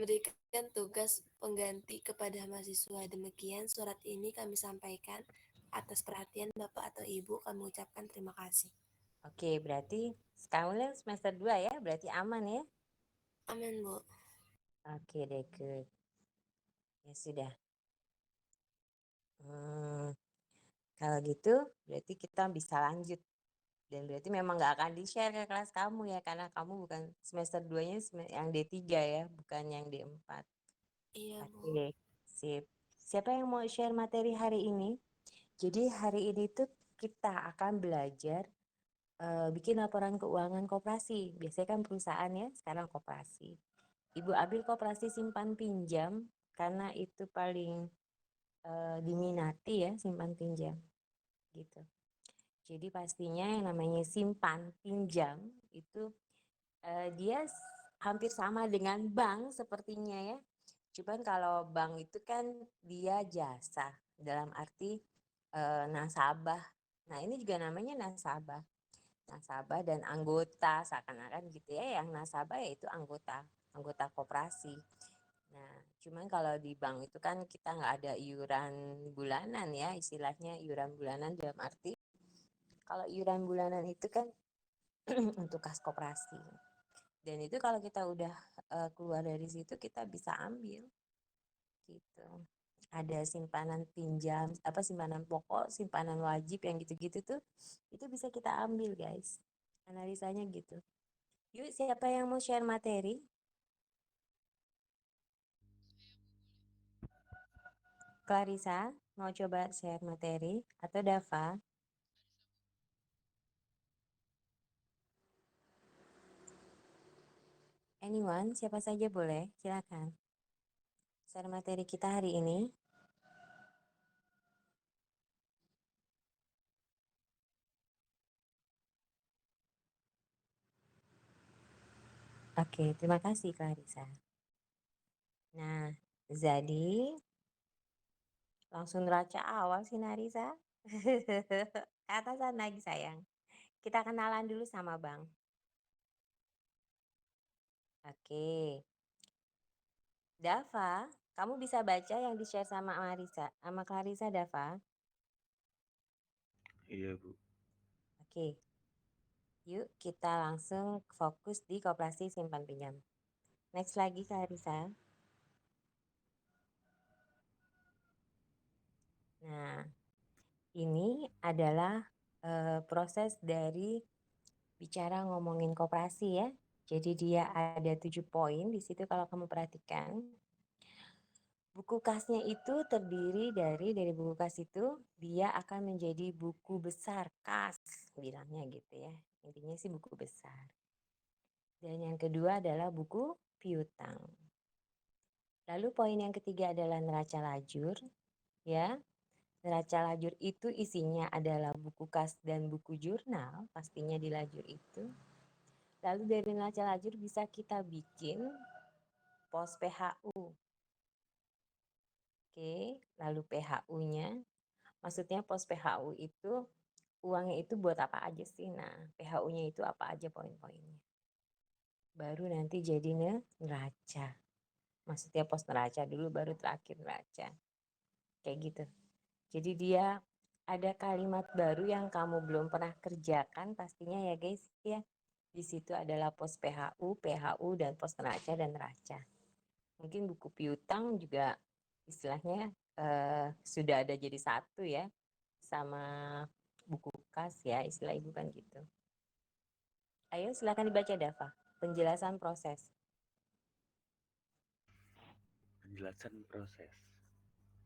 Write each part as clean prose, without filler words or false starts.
memberikan tugas pengganti kepada mahasiswa. Demikian surat ini kami sampaikan. Atas perhatian Bapak atau Ibu, kami ucapkan terima kasih. Oke, berarti kamu semester 2 ya, berarti aman ya? Amin, Bu. Oke deh, good. Ya sudah. Hmm, kalau gitu berarti kita bisa lanjut. Dan berarti memang nggak akan di-share ke kelas kamu ya, karena kamu bukan semester 2-nya yang D3 ya, bukan yang D4. Iya, Bu. Oke, sip. Siapa yang mau share materi hari ini? Jadi hari ini tuh kita akan belajar bikin laporan keuangan koperasi. Biasanya kan perusahaan ya, sekarang koperasi. Ibu ambil koperasi simpan pinjam karena itu paling diminati ya, simpan pinjam gitu. Jadi pastinya yang namanya simpan pinjam itu dia hampir sama dengan bank sepertinya ya. Cuman kalau bank itu kan dia jasa dalam arti nasabah. Nah ini juga namanya nasabah. Nasabah dan anggota seakan-akan gitu ya. Yang nasabah yaitu anggota, anggota koperasi. Nah cuman kalau di bank itu kan kita nggak ada iuran bulanan ya, istilahnya iuran bulanan dalam arti kalau iuran bulanan itu kan untuk kas koperasi. Dan itu kalau kita udah keluar dari situ kita bisa ambil gitu. Ada simpanan pinjam, apa simpanan pokok, simpanan wajib yang gitu-gitu tuh itu bisa kita ambil guys. Analisanya gitu. Yuk siapa yang mau share materi? Clarissa mau coba share materi atau Dava? Anyone, siapa saja boleh, silakan. Share materi kita hari ini. Oke, terima kasih Clarissa. Nah, jadi langsung neraca awal sih Narisa. Ke atasan lagi sayang. Kita kenalan dulu sama Bang. Oke. Dava, kamu bisa baca yang di-share sama Marisa, sama Clarissa, Dava? Iya, Bu. Oke. Yuk kita langsung fokus di koperasi simpan pinjam. Next lagi Clarissa. Nah, ini adalah proses dari bicara ngomongin koperasi ya. Jadi dia ada 7 poin di situ kalau kamu perhatikan. Buku kasnya itu terdiri dari buku kas itu dia akan menjadi buku besar kas bilangnya gitu ya. Intinya sih buku besar. Dan yang kedua adalah buku piutang. Lalu poin yang ketiga adalah neraca lajur ya. Neraca lajur itu isinya adalah buku kas dan buku jurnal pastinya di lajur itu. Lalu dari neraca lajur bisa kita bikin pos PHU. Oke, lalu PHU-nya, maksudnya pos PHU itu uangnya itu buat apa aja sih? Nah, PHU-nya itu apa aja poin-poinnya. Baru nanti jadi neraca. Maksudnya pos neraca dulu baru terakhir neraca. Kayak gitu. Jadi dia ada kalimat baru yang kamu belum pernah kerjakan pastinya ya guys ya. Di situ adalah pos PHU, PHU dan pos neraca dan neraca. Mungkin buku piutang juga istilahnya sudah ada jadi satu ya sama buku kas ya istilah ibu kan gitu. Ayo silakan dibaca Dava. Penjelasan proses. Penjelasan proses.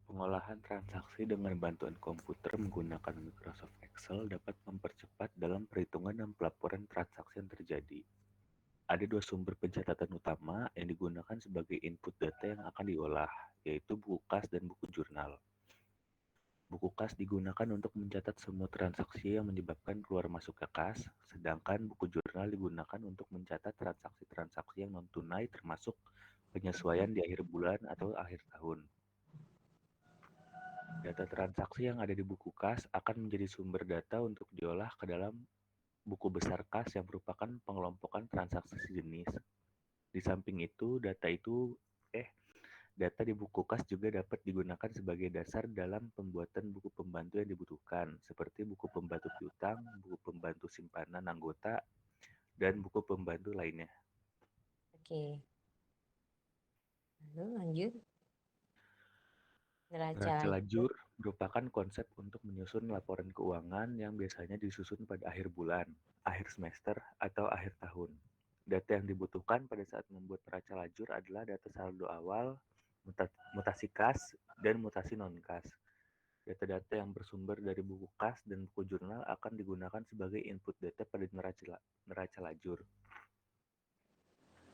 Pengolahan transaksi dengan bantuan komputer menggunakan Microsoft Excel dapat mempercepat dalam perhitungan dan pelaporan transaksi yang terjadi. Ada dua sumber pencatatan utama yang digunakan sebagai input data yang akan diolah, yaitu buku kas dan buku jurnal. Buku kas digunakan untuk mencatat semua transaksi yang menyebabkan keluar masuknya kas, sedangkan buku jurnal digunakan untuk mencatat transaksi-transaksi yang non-tunai termasuk penyesuaian di akhir bulan atau akhir tahun. Data transaksi yang ada di buku kas akan menjadi sumber data untuk diolah ke dalam buku besar kas yang merupakan pengelompokan transaksi sejenis. Di samping itu, data itu Data di buku kas juga dapat digunakan sebagai dasar dalam pembuatan buku pembantu yang dibutuhkan, seperti buku pembantu piutang, buku pembantu simpanan anggota, dan buku pembantu lainnya. Oke. Lalu lanjut. Neraca lajur merupakan konsep untuk menyusun laporan keuangan yang biasanya disusun pada akhir bulan, akhir semester, atau akhir tahun. Data yang dibutuhkan pada saat membuat neraca lajur adalah data saldo awal, mutasi kas, dan mutasi non-kas. Data-data yang bersumber dari buku kas dan buku jurnal akan digunakan sebagai input data pada neraca lajur.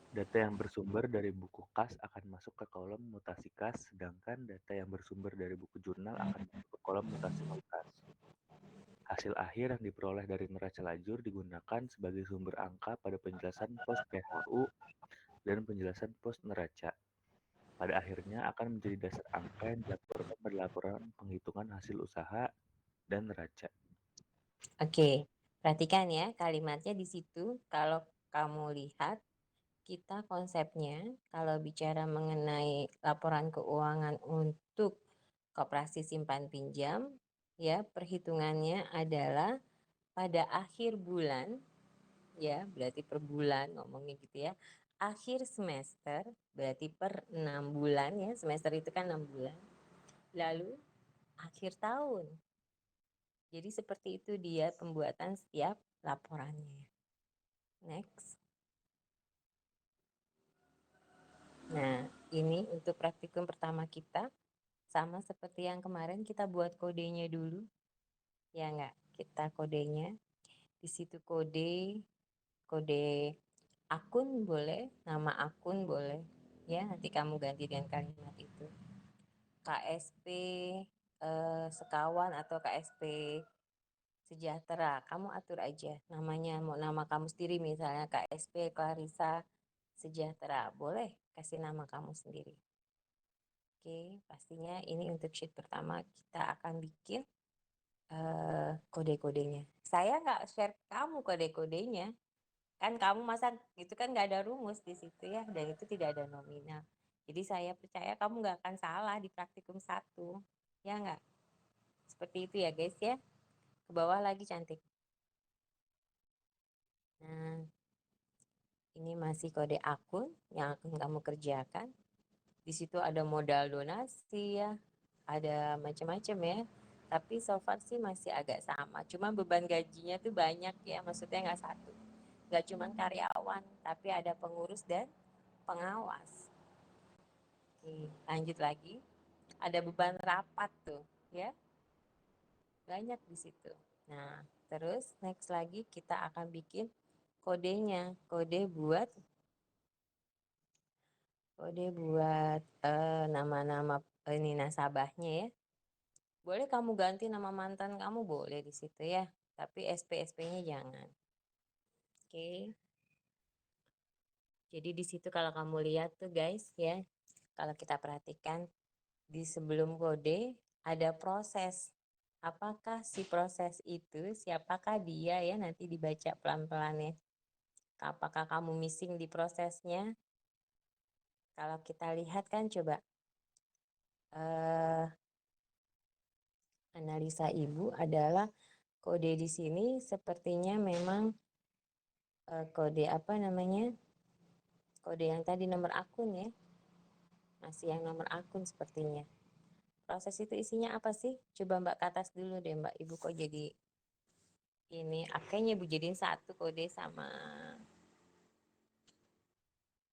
Data yang bersumber dari buku kas akan masuk ke kolom mutasi kas, sedangkan data yang bersumber dari buku jurnal akan masuk ke kolom mutasi non-kas. Hasil akhir yang diperoleh dari neraca lajur digunakan sebagai sumber angka pada penjelasan pos PHU dan penjelasan pos neraca. Pada akhirnya akan menjadi dasar angka yang dilaporkan pada laporan penghitungan hasil usaha dan neraca. Oke, perhatikan ya kalimatnya di situ. Kalau kamu lihat, kita konsepnya kalau bicara mengenai laporan keuangan untuk koperasi simpan pinjam, ya perhitungannya adalah pada akhir bulan, ya berarti per bulan ngomongnya gitu ya. Akhir semester berarti per 6 bulan ya, semester itu kan 6 bulan. Lalu akhir tahun. Jadi seperti itu dia pembuatan setiap laporannya. Next. Nah, ini untuk praktikum pertama kita. Sama seperti yang kemarin kita buat kodenya dulu. Ya enggak? Kita kodenya. Di situ kode akun boleh, nama akun boleh. Ya, nanti kamu ganti dengan kalimat itu. KSP sekawan atau KSP sejahtera, kamu atur aja namanya, mau nama kamu sendiri misalnya KSP Clarissa Sejahtera, boleh kasih nama kamu sendiri. Oke, pastinya ini untuk sheet pertama kita akan bikin kode-kodenya. Saya nggak share kamu kode-kodenya, kan kamu masa itu kan nggak ada rumus di situ ya, dan itu tidak ada nominal. Jadi saya percaya kamu nggak akan salah di praktikum 1, ya nggak? Seperti itu ya guys ya. Ke bawah lagi cantik. Nah, ini masih kode akun yang akan kamu kerjakan. Di situ ada modal donasi ya, ada macam-macam ya. Tapi so far sih masih agak sama. Cuma beban gajinya tuh banyak ya, maksudnya nggak satu. Nggak cuma karyawan, tapi ada pengurus dan pengawas. Oke, lanjut lagi. Ada beban rapat tuh ya, banyak di situ. Nah, terus next lagi kita akan bikin kodenya, kode buat nama-nama ini nasabahnya ya. Boleh kamu ganti nama mantan kamu, boleh di situ ya, tapi SP-SP-nya jangan. Oke. Jadi di situ kalau kamu lihat tuh guys ya, kalau kita perhatikan di sebelum kode ada proses. Apakah si proses itu, siapakah dia ya, nanti dibaca pelan-pelan ya. Apakah kamu missing di prosesnya? Kalau kita lihat kan coba analisa ibu adalah kode di sini sepertinya memang kode apa namanya? Kode yang tadi nomor akun ya. Masih yang nomor akun sepertinya. Proses itu isinya apa sih? Coba Mbak ke atas dulu deh Mbak. Ibu kok jadi ini, kayaknya Ibu jadiin satu kode sama.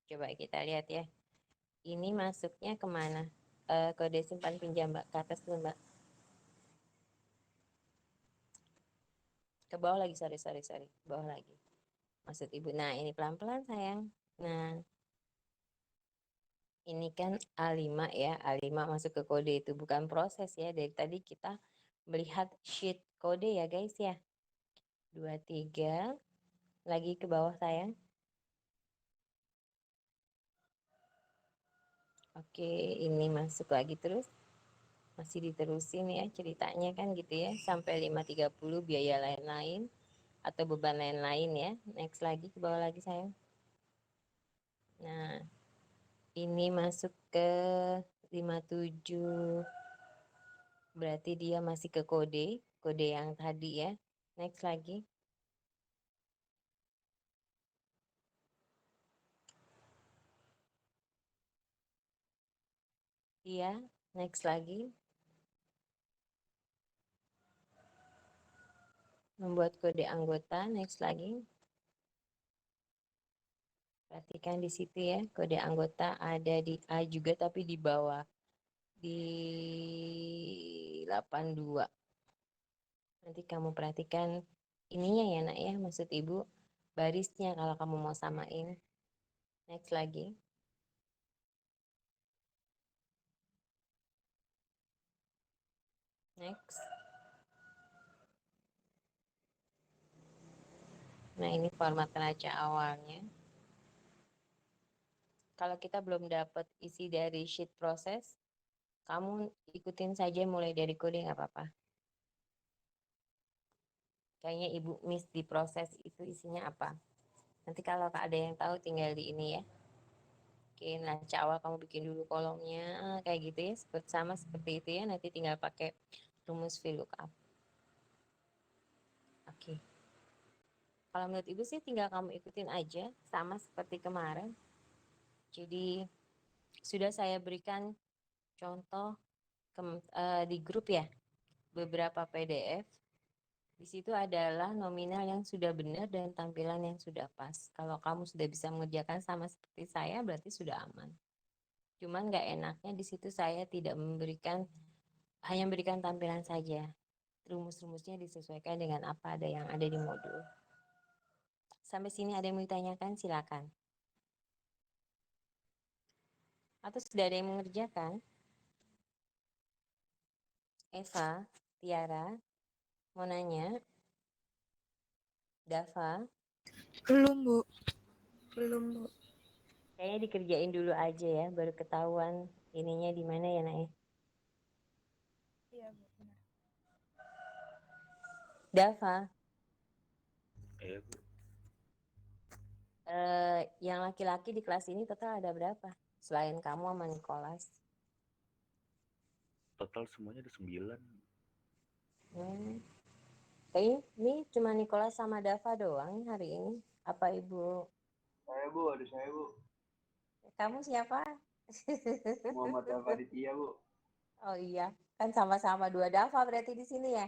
Coba kita lihat ya. Ini masuknya kemana? Kode simpan pinjam Mbak. Ke atas dulu Mbak. Ke bawah lagi, sorry. Ke bawah lagi. Maksud Ibu. Nah ini pelan-pelan sayang. Nah ini kan A5 ya. A5 masuk ke kode itu. Bukan proses ya. Dari tadi kita melihat sheet kode ya guys ya. 23. Lagi ke bawah sayang. Oke, ini masuk lagi terus. Masih diterusin ya ceritanya kan gitu ya. Sampai 530 biaya lain-lain atau beban lain-lain ya. Next lagi ke bawah lagi sayang. Nah, Ini masuk ke 57. Berarti dia masih ke kode yang tadi ya. Next lagi. Iya, next lagi. Membuat kode anggota, next lagi. Perhatikan di situ ya, kode anggota ada di A juga tapi di bawah. Di 82. Nanti kamu perhatikan ininya ya nak ya, maksud ibu barisnya kalau kamu mau samain. Next lagi. Next. Nah ini format neraca awalnya. Kalau kita belum dapat isi dari sheet proses, kamu ikutin saja mulai dari kode nggak apa-apa. Kayaknya ibu miss di proses itu isinya apa. Nanti kalau ada yang tahu tinggal di ini ya. Oke, neraca awal kamu bikin dulu kolomnya kayak gitu ya, sama seperti itu ya. Nanti tinggal pakai rumus VLOOKUP. Oke. Kalau menurut ibu sih tinggal kamu ikutin aja sama seperti kemarin. Jadi sudah saya berikan contoh di grup ya, beberapa PDF. Di situ adalah nominal yang sudah benar dan tampilan yang sudah pas. Kalau kamu sudah bisa mengerjakan sama seperti saya, berarti sudah aman. Cuman nggak enaknya di situ saya tidak memberikan, hanya memberikan tampilan saja. Rumus-rumusnya disesuaikan dengan apa ada yang ada di modul. Sampai sini ada yang mau ditanyakan, silakan. Atau sudah ada yang mengerjakan? Eva, Tiara, mau nanya? Dava? Belum, Bu. Belum, Bu. Kayaknya dikerjain dulu aja ya, baru ketahuan ininya di mana ya nak ya. Iya, Bu. Benar. Dava, Iya, Bu. yang laki-laki di kelas ini total ada berapa? Selain kamu sama Nicholas. Total semuanya ada 9. Kayaknya ini cuma Nicholas sama Dava doang hari ini. Apa ibu? Saya Bu, ada saya Bu. Kamu siapa? Muhammad Dava Aditya Bu. Oh iya, kan sama-sama 2 Dava berarti di sini ya.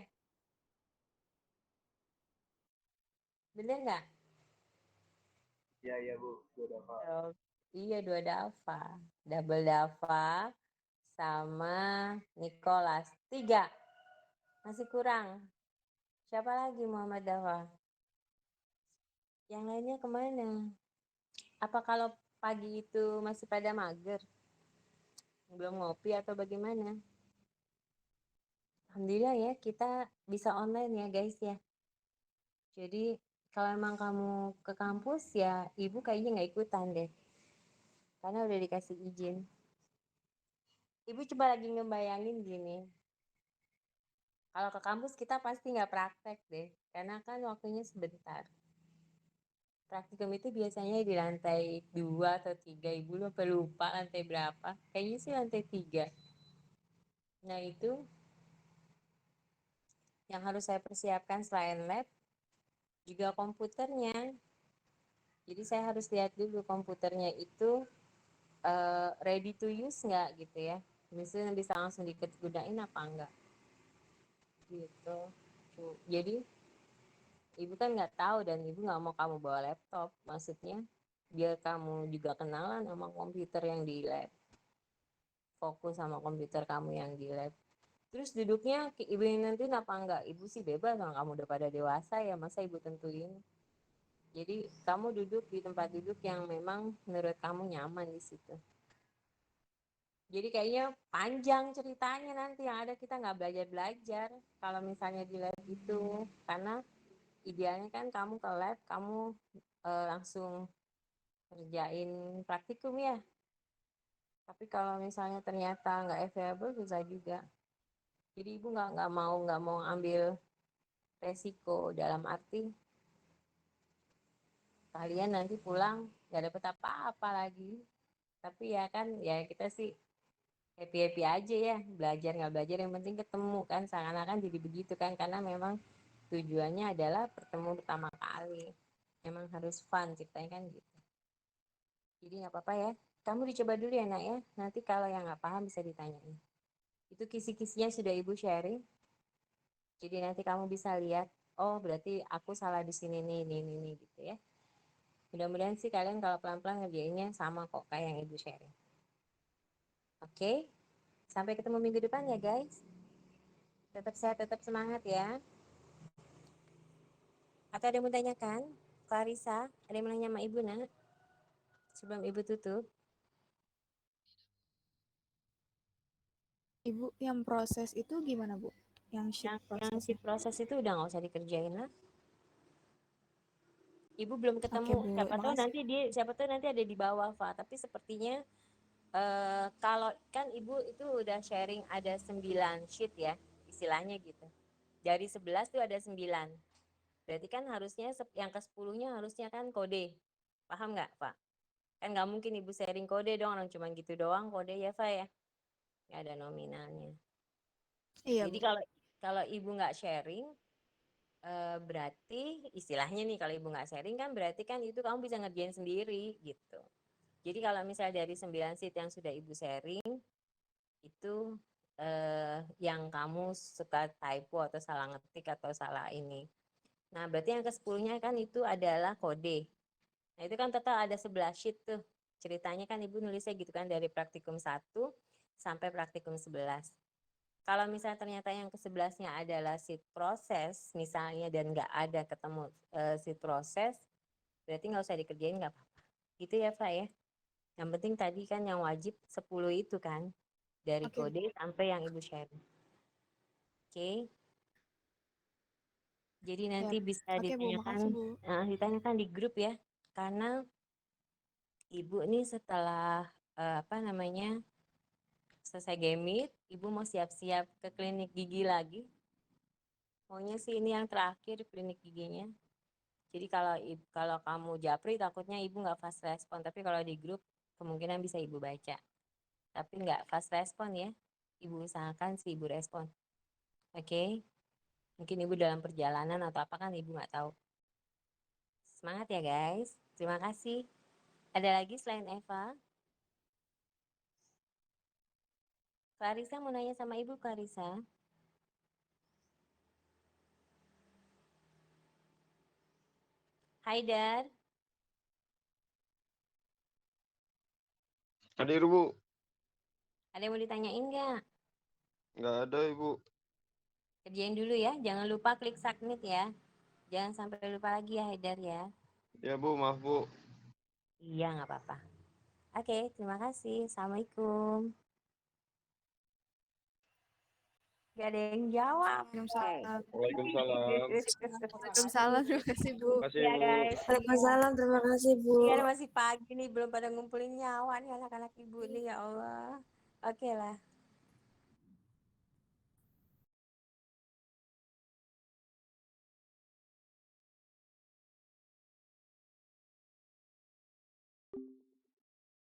Bener nggak? Iya Bu, 2 Dava. Oh, iya 2 Dava. Double Dava sama Nicholas. 3. Masih kurang. Siapa lagi Muhammad Dava? Yang lainnya kemana? Apa kalau pagi itu masih pada mager? Belum ngopi atau bagaimana? Alhamdulillah ya kita bisa online ya guys ya. Jadi kalau emang kamu ke kampus ya ibu kayaknya nggak ikutan deh. Karena udah dikasih izin. Ibu coba lagi ngebayangin gini. Kalau ke kampus kita pasti nggak praktek deh. Karena kan waktunya sebentar. Praktikum itu biasanya di lantai 2 atau 3. Ibu lupa lantai berapa. Kayaknya sih lantai 3. Nah itu yang harus saya persiapkan selain lab juga komputernya. Jadi saya harus lihat dulu komputernya itu ready to use nggak gitu ya. Misalnya bisa langsung digunain apa enggak gitu. Jadi ibu kan nggak tahu dan ibu nggak mau kamu bawa laptop. Maksudnya biar kamu juga kenalan sama komputer yang di lab. Fokus sama komputer kamu yang di lab. Terus duduknya ibu yang nentuin apa enggak? Ibu sih bebas, kamu udah pada dewasa ya, masa ibu tentuin? Jadi kamu duduk di tempat duduk yang memang menurut kamu nyaman di situ. Jadi kayaknya panjang ceritanya nanti yang ada kita nggak belajar-belajar kalau misalnya di lab itu. Karena idealnya kan kamu ke lab, kamu langsung kerjain praktikum ya. Tapi kalau misalnya ternyata nggak available susah juga. Jadi ibu nggak mau ambil resiko dalam arti kalian nanti pulang nggak dapet apa-apa lagi Tapi ya kan, ya kita sih happy-happy aja ya, belajar nggak belajar yang penting ketemu kan, seakan-akan jadi begitu kan, karena memang tujuannya adalah bertemu pertama kali, memang harus fun ceritanya kan gitu. Jadi nggak apa-apa ya, kamu dicoba dulu ya nak ya, nanti kalau yang nggak paham bisa ditanyain. Itu kisi-kisinya sudah ibu sharing, jadi nanti kamu bisa lihat, oh berarti aku salah di sini nih gitu ya. Mudah-mudahan sih kalian kalau pelan-pelan ngerjainnya sama kok kayak yang ibu sharing. Oke, sampai ketemu minggu depan ya guys. Tetap sehat, tetap semangat ya. Atau ada yang mau tanyakan? Clarissa, ada yang mau nanya sama ibu nak? Sebelum ibu tutup. Ibu, yang proses itu gimana Bu? Yang sheet Yang prosesnya? sheet proses itu udah nggak usah dikerjain lah. Ibu belum Oke ketemu, Bu, siapa tahu nanti ada di bawah, Fa. Tapi sepertinya kalau kan ibu itu udah sharing ada 9 sheet ya, istilahnya gitu. Dari 11 tuh ada 9. Berarti kan harusnya yang ke-10-nya harusnya kan kode. Paham nggak, Pak? Kan nggak mungkin ibu sharing kode dong, orang cuma gitu doang kode ya, Pak ya. Nggak ada nominalnya. Iya Jadi Bu. kalau ibu nggak sharing, berarti istilahnya nih kalau ibu nggak sharing kan berarti kan itu kamu bisa ngerjain sendiri gitu. Jadi kalau misalnya dari 9 sheet yang sudah ibu sharing, itu yang kamu suka typo atau salah ngetik atau salah ini. Nah, berarti yang ke-10-nya kan itu adalah kode. Nah, itu kan total ada 11 sheet tuh. Ceritanya kan ibu nulisnya gitu kan dari praktikum 1 sampai praktikum 11. Kalau misalnya ternyata yang ke-11-nya adalah sheet proses misalnya dan nggak ada ketemu sheet proses, berarti nggak usah dikerjain nggak apa-apa. Gitu ya, Pak ya. Yang penting tadi kan yang wajib 10 itu kan. Dari Oke. kode sampai yang ibu share. Oke. Jadi nanti Siap. bisa Oke Bu, makasih Bu. ditanyakan di grup ya. Karena ibu nih setelah selesai gamit, ibu mau siap-siap ke klinik gigi lagi. Maunya sih ini yang terakhir klinik giginya. Jadi kalau kamu japri takutnya ibu nggak fast respon, tapi kalau di grup kemungkinan bisa ibu baca. Tapi nggak fast respon ya. Ibu usahakan sih ibu respon. Oke. Mungkin ibu dalam perjalanan atau apa kan ibu nggak tahu. Semangat ya guys. Terima kasih. Ada lagi selain Eva? Clarissa mau nanya sama ibu Clarissa. Haidar, Hadir, Bu. ada yang mau ditanyain nggak? Nggak ada, Ibu. Kerjain dulu ya. Jangan lupa klik submit ya. Jangan sampai lupa lagi ya Haidar ya. Ya, Bu. Maaf, Bu. Iya nggak apa-apa. Oke, terima kasih. Assalamualaikum. Gak ada yang jawab. Waalaikumsalam. Waalaikumsalam. Waalaikumsalam, terima kasih Bu. Terima kasih, Iya Bu. guys. Waalaikumsalam, terima kasih Bu. Iya masih pagi nih belum pada ngumpulin nyawa nih anak-anak ibu nih ya Allah. Oke lah.